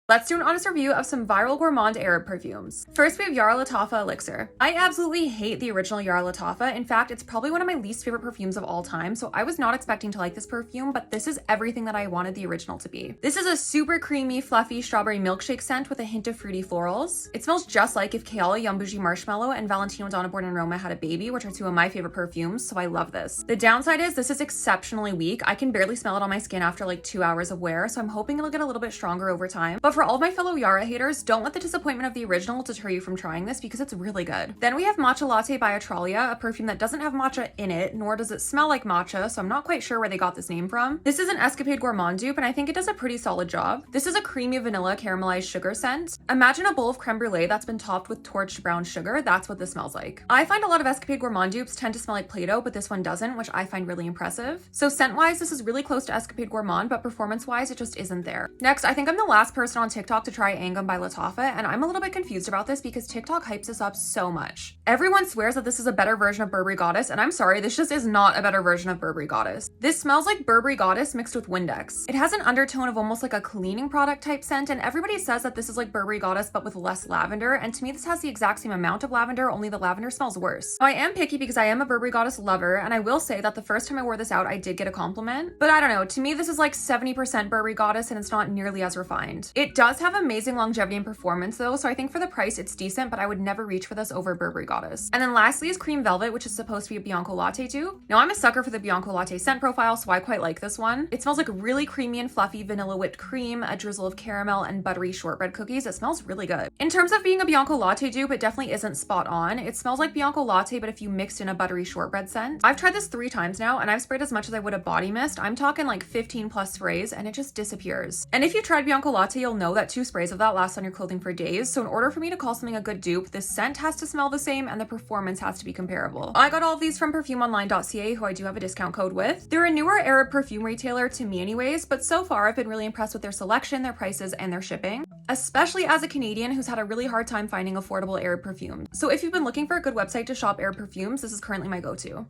Let's do an honest review of some viral gourmand Arab perfumes. First, we have Yara Lataafa Elixir. I absolutely hate the original Yara Lataafa. In fact, it's probably one of my least favorite perfumes of all time, so I was not expecting to like this perfume, but this is everything that I wanted the original to be. This is a super creamy, fluffy strawberry milkshake scent with a hint of fruity florals. It smells just like if Kayala Young Bougie Marshmallow and Valentino Donna Born and Roma had a baby, which are two of my favorite perfumes, so I love this. The downside is this is exceptionally weak. I can barely smell it on my skin after like 2 hours of wear, so I'm hoping it'll get a little bit stronger over time. But for all of my fellow Yara haters, don't let the disappointment of the original deter you from trying this because it's really good. Then we have Matcha Latte by Atralia, a perfume that doesn't have matcha in it, nor does it smell like matcha, so I'm not quite sure where they got this name from. This is an Escapade Gourmand dupe, and I think it does a pretty solid job. This is a creamy vanilla caramelized sugar scent. Imagine a bowl of creme brulee that's been topped with torched brown sugar. That's what this smells like. I find a lot of Escapade Gourmand dupes tend to smell like Play-Doh, but this one doesn't, which I find really impressive. So scent-wise, this is really close to Escapade Gourmand, but performance-wise, it just isn't there. Next, I think I'm the last person on TikTok to try Angum by Lataafa, and I'm a little bit confused about this because TikTok hypes this up so much. Everyone swears that this is a better version of Burberry Goddess, and I'm sorry, this just is not a better version of Burberry Goddess. This smells like Burberry Goddess mixed with Windex. It has an undertone of almost like a cleaning product type scent, and everybody says that this is like Burberry Goddess but with less lavender, and to me this has the exact same amount of lavender, only the lavender smells worse. Now, I am picky because I am a Burberry Goddess lover, and I will say that the first time I wore this out, I did get a compliment, but I don't know, to me this is like 70% Burberry Goddess and it's not nearly as refined. It does have amazing longevity and performance though, so I think for the price it's decent, but I would never reach for this over Burberry Goddess. And then lastly is Cream Velvet, which is supposed to be a Bianco Latte dupe. Now I'm a sucker for the Bianco Latte scent profile, so I quite like this one. It smells like really creamy and fluffy vanilla whipped cream, a drizzle of caramel, and buttery shortbread cookies. It smells really good. In terms of being a Bianco Latte dupe, it definitely isn't spot on. It smells like Bianco Latte, but if you mixed in a buttery shortbread scent. I've tried this 3 times now, and I've sprayed as much as I would a body mist. I'm talking like 15 plus sprays, and it just disappears. And if you tried Bianco Latte, you'll know that 2 sprays of that last on your clothing for days, so in order for me to call something a good dupe, the scent has to smell the same and the performance has to be comparable. I got all of these from perfumeonline.ca, who I do have a discount code with. They're a newer Arab perfume retailer to me anyways, but so far I've been really impressed with their selection, their prices, and their shipping, especially as a Canadian who's had a really hard time finding affordable Arab perfumes. So if you've been looking for a good website to shop Arab perfumes, this is currently my go-to.